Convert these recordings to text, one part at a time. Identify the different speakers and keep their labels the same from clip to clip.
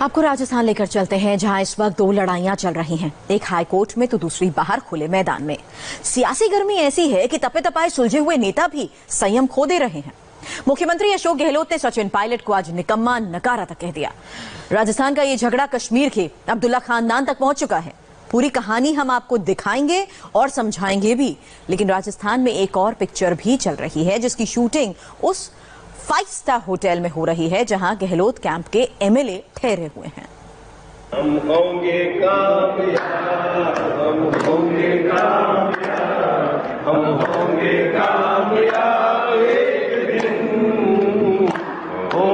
Speaker 1: आपको राजस्थान लेकर चलते हैं, जहां इस वक्त दो लड़ाइयां चल रही हैं, एक हाई कोर्ट में तो दूसरी बाहर खुले मैदान में। सियासी गर्मी ऐसी है कि तपे तपाए सुलझे हुए नेता भी संयम खो दे रहे हैं। मुख्यमंत्री अशोक गहलोत ने सचिन पायलट को आज निकम्मा नकारा तक कह दिया। राजस्थान का ये झगड़ा कश्मीर के अब्दुल्ला खानदान तक पहुंच चुका है। पूरी कहानी हम आपको दिखाएंगे और समझाएंगे भी, लेकिन राजस्थान में एक और पिक्चर भी चल रही है जिसकी शूटिंग उस 5 स्टार होटल में हो रही है जहां गहलोत कैंप के एमएलए ठहरे हुए हैं।
Speaker 2: हम होंगे कामयाब, हम होंगे कामयाब, हम होंगे कामयाब एक दिन। हो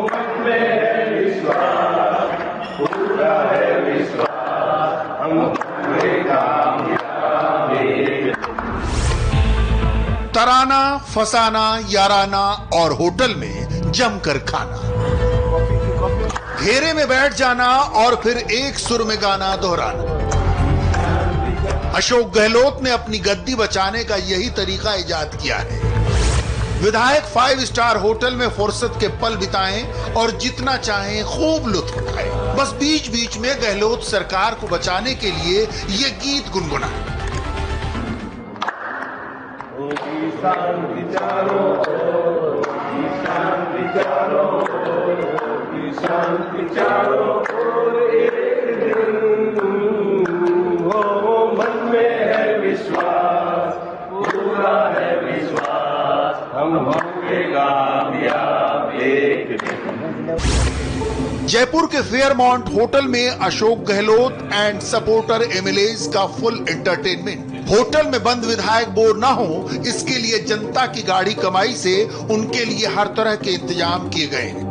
Speaker 2: मन में है विश्वास, पूरा है विश्वास, हम होंगे कामयाब एक दिन।
Speaker 3: तराना, फसाना, याराना और होटल में जमकर खाना, घेरे में बैठ जाना और फिर एक सुर में गाना दोहराना। अशोक गहलोत ने अपनी गद्दी बचाने का यही तरीका इजाद किया है। विधायक 5 स्टार होटल में फुर्सत के पल बिताएं और जितना चाहें खूब लुत्फ उठाएं। बस बीच बीच में गहलोत सरकार को बचाने के लिए ये गीत गुनगुनाएं।
Speaker 2: शांति चारों ओर, शांति चारों ओर, शांति चारों ओर एक दिन। हो मन में है विश्वास, पूरा है विश्वास, हम होंगे कामयाब एक दिन।
Speaker 3: जयपुर के फेयरमाउंट होटल में Ashok Gehlot and supporter MLAs का फुल एंटरटेनमेंट। होटल में बंद विधायक बोर ना हो, इसके लिए जनता की गाड़ी कमाई से उनके लिए हर तरह के इंतजाम किए गए हैं।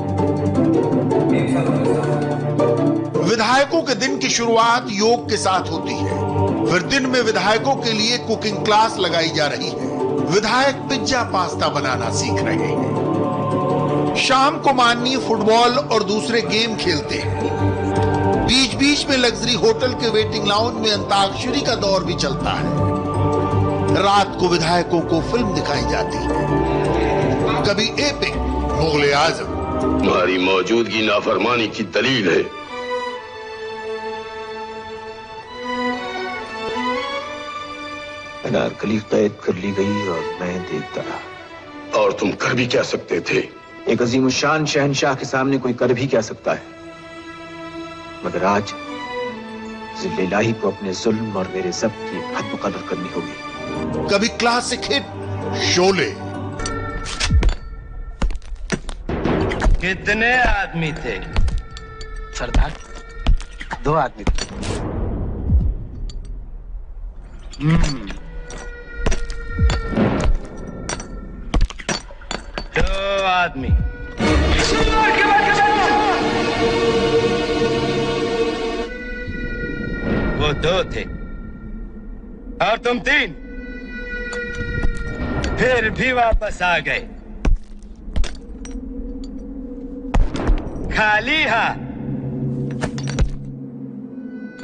Speaker 3: विधायकों के दिन की शुरुआत योग के साथ होती है, फिर दिन में विधायकों के लिए कुकिंग क्लास लगाई जा रही है। विधायक पिज्जा पास्ता बनाना सीख रहे हैं। शाम को माननीय फुटबॉल और दूसरे गेम खेलते हैं। बीच बीच में लग्जरी होटल के वेटिंग लाउंज में अंताक्षरी का दौर भी चलता है। रात को विधायकों को फिल्म दिखाई जाती है, कभी एपिक मुगले आजम।
Speaker 4: तुम्हारी मौजूदगी नाफरमानी की दलील है।
Speaker 5: अनारकली कैद कर ली गई और मैं देखता रहा।
Speaker 4: और तुम कर भी क्या सकते थे?
Speaker 5: एक अजीमुशान शहनशाह के सामने कोई कर भी क्या सकता है, मगर आज जिल्ले इलाही को अपने जुल्म और मेरे ज़ब्त की हद कदर करनी होगी।
Speaker 3: कभी क्लासिक हिट शोले।
Speaker 6: कितने आदमी थे?
Speaker 5: सरदार 2 आदमी थे।
Speaker 6: 2 आदमी। वो 2 थे और तुम 3, फिर भी वापस आ गए खाली हाथ।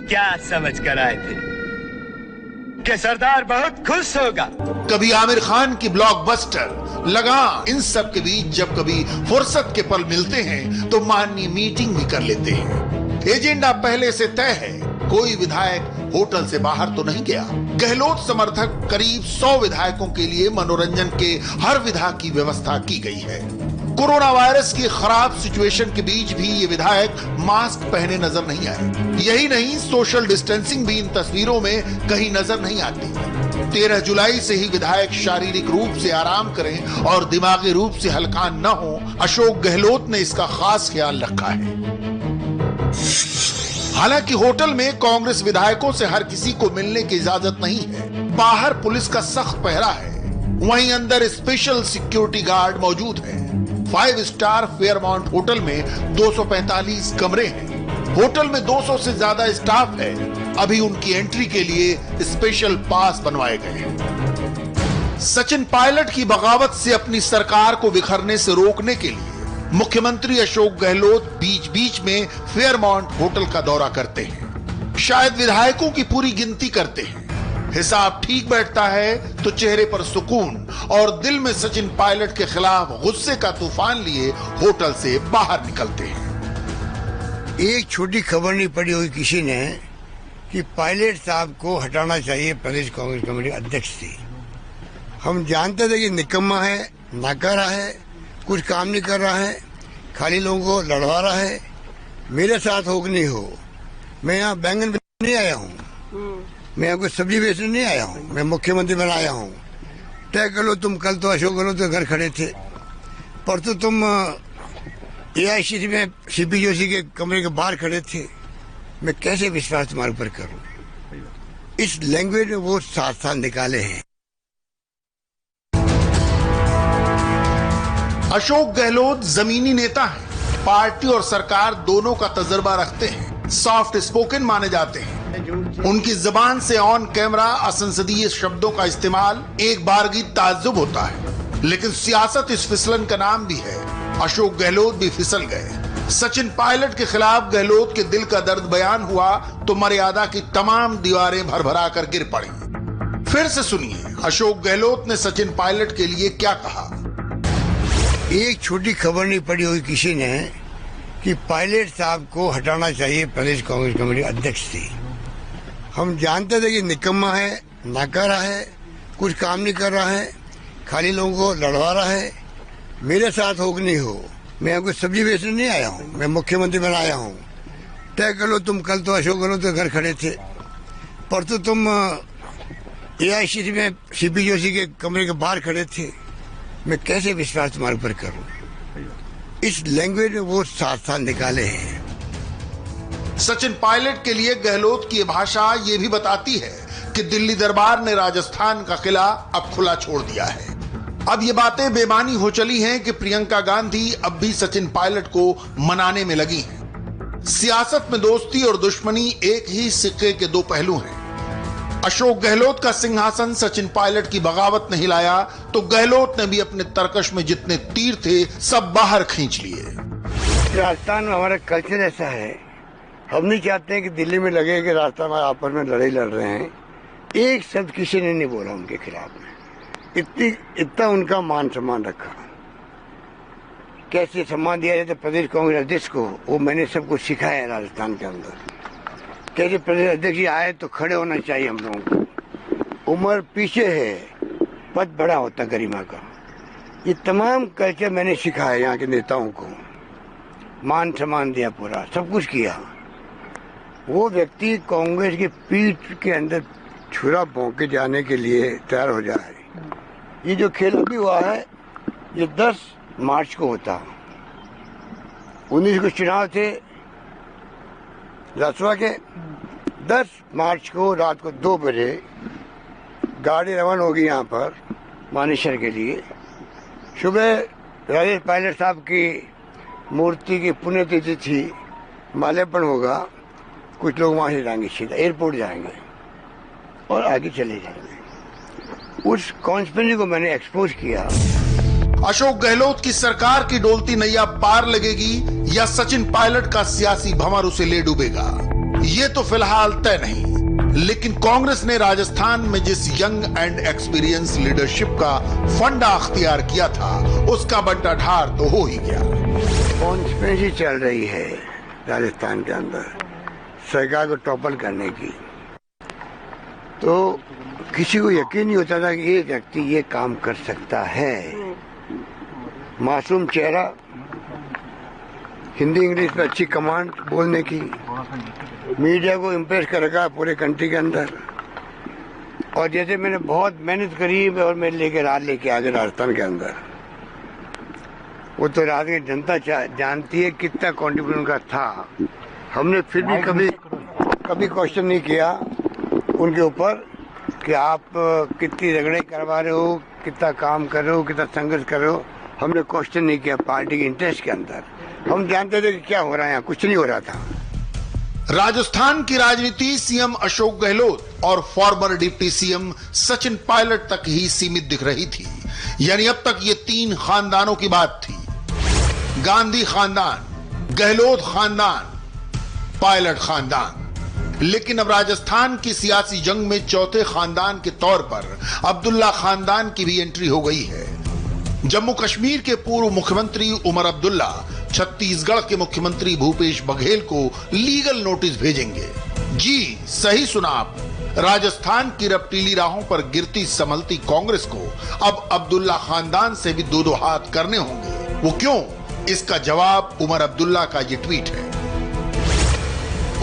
Speaker 6: क्या समझ कर आए थे कि सरदार बहुत खुश होगा?
Speaker 3: कभी आमिर खान की ब्लॉकबस्टर लगान। इन सब के बीच जब कभी फुर्सत के पल मिलते हैं तो माननीय मीटिंग भी कर लेते हैं। एजेंडा पहले से तय है, कोई विधायक होटल से बाहर तो नहीं गया। गहलोत समर्थक करीब 100 विधायकों के लिए मनोरंजन के हर विधा की व्यवस्था की गई है। कोरोना वायरस की खराब सिचुएशन के बीच भी ये विधायक मास्क पहने नजर नहीं आए। यही नहीं, सोशल डिस्टेंसिंग भी इन तस्वीरों में कहीं नजर नहीं आती। 13 जुलाई से ही विधायक शारीरिक रूप से आराम करें और दिमागी रूप से हलकान न हो, अशोक गहलोत ने इसका खास ख्याल रखा है। हालांकि होटल में कांग्रेस विधायकों से हर किसी को मिलने की इजाजत नहीं है। बाहर पुलिस का सख्त पहरा है, वहीं अंदर स्पेशल सिक्योरिटी गार्ड मौजूद है। 5 स्टार फेयरमाउंट होटल में 245 कमरे हैं। होटल में 200 से ज्यादा स्टाफ है। अभी उनकी एंट्री के लिए स्पेशल पास बनवाए गए हैं। सचिन पायलट की बगावत से अपनी सरकार को बिखरने से रोकने के लिए मुख्यमंत्री अशोक गहलोत बीच बीच में फेयरमाउंट होटल का दौरा करते हैं। शायद विधायकों की पूरी गिनती करते हैं। हिसाब ठीक बैठता है तो चेहरे पर सुकून और दिल में सचिन पायलट के खिलाफ गुस्से का तूफान लिए होटल से बाहर निकलते हैं।
Speaker 7: एक छोटी खबर नहीं पड़ी हुई किसी ने कि पायलट साहब को हटाना चाहिए प्रदेश कांग्रेस कमेटी अध्यक्ष से। हम जानते थे कि निकम्मा है, नाकारा है, कुछ काम नहीं कर रहा है, खाली लोगों को लड़वा रहा है। मेरे साथ हो कि नहीं हो, मैं यहाँ बैंगन बेचने नहीं आया हूँ, मैं यहाँ कोई सब्जी बेचने नहीं आया हूँ, मैं मुख्यमंत्री बना आया हूँ। तय कर लो तुम, कल तो अशोक गहलोत के घर खड़े थे, परसों तुम AICC में CP जोशी के कमरे के बाहर खड़े थे। मैं कैसे विश्वास तुम्हारे ऊपर करूं? इस लैंग्वेज में वो 7 साल निकाले हैं।
Speaker 3: अशोक गहलोत जमीनी नेता हैं, पार्टी और सरकार दोनों का तजर्बा रखते हैं, सॉफ्ट स्पोकन माने जाते हैं। उनकी जबान से ऑन कैमरा असंसदीय शब्दों का इस्तेमाल एक बारगी ताज्जुब होता है, लेकिन सियासत इस फिसलन का नाम भी है। अशोक गहलोत भी फिसल गए। सचिन पायलट के खिलाफ गहलोत के दिल का दर्द बयान हुआ तो मर्यादा की तमाम दीवारें भरभरा कर गिर पड़ी। फिर से सुनिए अशोक गहलोत ने सचिन पायलट के लिए क्या कहा।
Speaker 7: एक छोटी खबर नहीं पड़ी हुई किसी ने कि पायलट साहब को हटाना चाहिए प्रदेश कांग्रेस कमेटी अध्यक्ष से। हम जानते थे कि निकम्मा है, नाकारा है, कुछ काम नहीं कर रहा है, खाली लोगों को लड़वा रहा है। मेरे साथ हो कि नहीं हो, मैं यहाँ कोई सब्जी बेचने नहीं आया हूँ, मैं मुख्यमंत्री बना आया हूँ। तय कर लो तुम, कल तो अशोक गहलोत के घर खड़े थे, परसों तुम AICC में CP जोशी के कमरे के बाहर खड़े थे। मैं कैसे विश्वास तुम्हारे ऊपर करूं? इस लैंग्वेज में वो 7 साल निकाले हैं।
Speaker 3: सचिन पायलट के लिए गहलोत की भाषा ये भी बताती है कि दिल्ली दरबार ने राजस्थान का किला अब खुला छोड़ दिया है। अब ये बातें बेमानी हो चली हैं कि प्रियंका गांधी अब भी सचिन पायलट को मनाने में लगी हैं। सियासत में दोस्ती और दुश्मनी एक ही सिक्के के 2 पहलू हैं। अशोक गहलोत का सिंहासन सचिन पायलट की बगावत ने हिलाया तो गहलोत ने भी अपने तरकश में जितने तीर थे सब बाहर खींच लिए।
Speaker 7: राजस्थान में हमारा कल्चर ऐसा है, हम नहीं चाहते हैं कि दिल्ली में लगे कि राजस्थान में आपस में लड़ाई लड़ रहे हैं। एक शब्द किसी ने नहीं बोला उनके खिलाफ में। इतना उनका मान सम्मान रखा। कैसे सम्मान दिया जाता प्रदेश कांग्रेस अध्यक्ष को, वो मैंने सबको सिखाया राजस्थान के अंदर। कैसे प्रदेश अध्यक्ष जी आए तो खड़े होना चाहिए हम लोगों को। उम्र पीछे है, पद बड़ा होता गरिमा का। ये तमाम कल्चर मैंने सिखाया यहाँ के नेताओं को। मान सम्मान दिया, पूरा सब कुछ किया। वो व्यक्ति कांग्रेस की पीठ के अंदर छुरा भोंक के जाने के लिए तैयार हो जाए। ये जो खेल अभी हुआ है ये 10 मार्च को होता। 19 को चुनाव थे लोकसभा के। 10 मार्च को रात को 2 बजे गाड़ी रवाना होगी यहाँ पर मानेसर के लिए। सुबह राजेश पायलट साहब की मूर्ति की पुण्यतिथि थी, माल्यार्पण होगा। कुछ लोग वहाँ से जाएंगे, सीधा एयरपोर्ट जाएंगे और आगे चले जाएंगे। उस कॉन्स्पिरेसी को मैंने एक्सपोज किया।
Speaker 3: अशोक गहलोत की सरकार की डोलती नैया पार लगेगी या सचिन पायलट का सियासी भंवर उसे ले डूबेगा, ये तो फिलहाल तय नहीं। लेकिन कांग्रेस ने राजस्थान में जिस यंग एंड एक्सपीरियंस लीडरशिप का फंडा अख्तियार किया था उसका बंटाढार तो हो ही गया।
Speaker 7: कॉन्स्पिरेसी चल रही है राजस्थान के अंदर सरकार को टॉपल करने की। तो किसी को यकीन नहीं होता था कि ये व्यक्ति ये काम कर सकता है। मासूम चेहरा, हिंदी इंग्लिश में अच्छी कमांड बोलने की, मीडिया को इम्प्रेस कर रखा पूरे कंट्री के अंदर। और जैसे मैंने बहुत मेहनत करी और मैं रात लेके आ गया राजस्थान के अंदर। वो तो रात की जनता जानती है कितना कॉन्ट्रीब्यूशन का था। हमने फिर भी कभी क्वेश्चन नहीं किया उनके ऊपर कि आप कितनी रगड़े करवा रहे हो, कितना काम कर रहे हो, कितना संघर्ष कर रहे हो। हमने क्वेश्चन नहीं किया पार्टी के इंटरेस्ट के अंदर। हम जानते थे कि क्या हो रहा है, यहाँ कुछ नहीं हो रहा था।
Speaker 3: राजस्थान की राजनीति सीएम अशोक गहलोत और farmer deputy CM Sachin Pilot तक ही सीमित दिख रही थी। यानी अब तक ये 3 खानदानों की बात थी, गांधी खानदान, गहलोत खानदान, पायलट खानदान। लेकिन अब राजस्थान की सियासी जंग में चौथे खानदान के तौर पर अब्दुल्ला खानदान की भी एंट्री हो गई है। जम्मू कश्मीर के पूर्व मुख्यमंत्री उमर अब्दुल्ला छत्तीसगढ़ के मुख्यमंत्री भूपेश बघेल को लीगल नोटिस भेजेंगे। जी सही सुना आप, राजस्थान की रपटीली राहों पर गिरती संभलती कांग्रेस को अब अब्दुल्ला खानदान से भी दो हाथ करने होंगे। वो क्यों? इसका जवाब उमर अब्दुल्ला का ये ट्वीट है।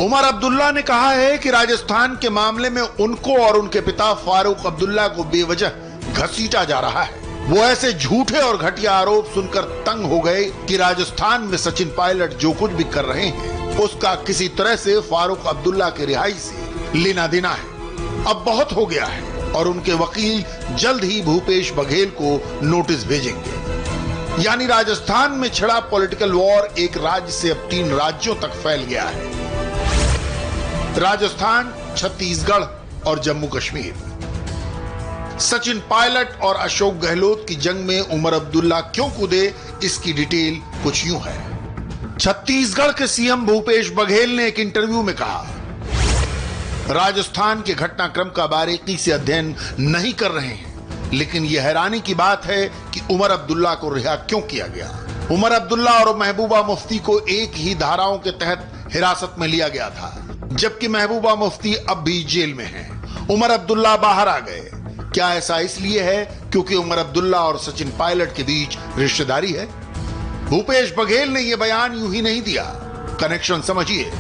Speaker 3: उमर अब्दुल्ला ने कहा है कि राजस्थान के मामले में उनको और उनके पिता फारूक अब्दुल्ला को बेवजह घसीटा जा रहा है। वो ऐसे झूठे और घटिया आरोप सुनकर तंग हो गए कि राजस्थान में सचिन पायलट जो कुछ भी कर रहे हैं उसका किसी तरह से फारूक अब्दुल्ला की रिहाई से लेना देना है। अब बहुत हो गया है और उनके वकील जल्द ही भूपेश बघेल को नोटिस भेजेंगे। यानी राजस्थान में छिड़ा पॉलिटिकल वॉर एक राज्य से अब 3 राज्यों तक फैल गया है। राजस्थान, छत्तीसगढ़ और जम्मू कश्मीर। सचिन पायलट और अशोक गहलोत की जंग में उमर अब्दुल्ला क्यों कूदे, इसकी डिटेल कुछ यूं है। छत्तीसगढ़ के सीएम भूपेश बघेल ने एक इंटरव्यू में कहा, राजस्थान के घटनाक्रम का बारीकी से अध्ययन नहीं कर रहे हैं, लेकिन यह हैरानी की बात है कि उमर अब्दुल्ला को रिहा क्यों किया गया। उमर अब्दुल्ला और महबूबा मुफ्ती को एक ही धाराओं के तहत हिरासत में लिया गया था, जबकि महबूबा मुफ्ती अब भी जेल में हैं। उमर अब्दुल्ला बाहर आ गए। क्या ऐसा इसलिए है क्योंकि उमर अब्दुल्ला और सचिन पायलट के बीच रिश्तेदारी है? भूपेश बघेल ने यह बयान यूं ही नहीं दिया, कनेक्शन समझिए।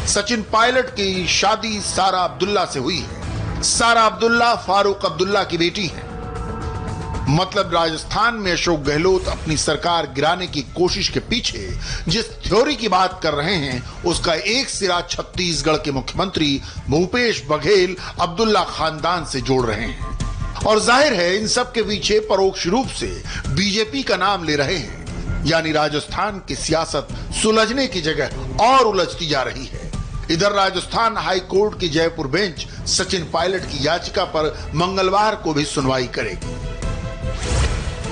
Speaker 3: सचिन पायलट की शादी सारा अब्दुल्ला से हुई है। सारा अब्दुल्ला फारूक अब्दुल्ला की बेटी है। मतलब राजस्थान में अशोक गहलोत अपनी सरकार गिराने की कोशिश के पीछे जिस थ्योरी की बात कर रहे हैं उसका एक सिरा छत्तीसगढ़ के मुख्यमंत्री भूपेश बघेल अब्दुल्ला खानदान से जोड़ रहे हैं। और जाहिर है इन सब के पीछे परोक्ष रूप से बीजेपी का नाम ले रहे हैं। यानी राजस्थान की सियासत सुलझने की जगह और उलझती जा रही है। इधर राजस्थान हाई कोर्ट की जयपुर बेंच सचिन पायलट की याचिका पर मंगलवार को भी सुनवाई करेगी।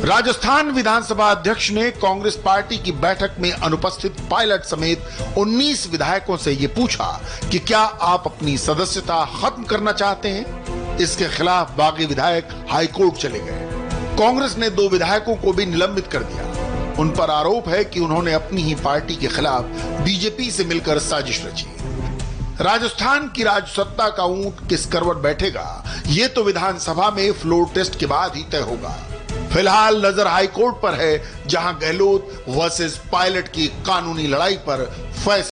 Speaker 3: राजस्थान विधानसभा अध्यक्ष ने कांग्रेस पार्टी की बैठक में अनुपस्थित पायलट समेत 19 विधायकों से ये पूछा कि क्या आप अपनी सदस्यता खत्म करना चाहते हैं। इसके खिलाफ बागी विधायक हाईकोर्ट चले गए। कांग्रेस ने 2 विधायकों को भी निलंबित कर दिया। उन पर आरोप है कि उन्होंने अपनी ही पार्टी के खिलाफ बीजेपी से मिलकर साजिश रची। राजस्थान की राजसत्ता का ऊंट किस करवट बैठेगा, ये तो विधानसभा में फ्लोर टेस्ट के बाद ही तय होगा। फिलहाल नजर हाईकोर्ट पर है, जहां गहलोत वर्सेस पायलट की कानूनी लड़ाई पर फैसला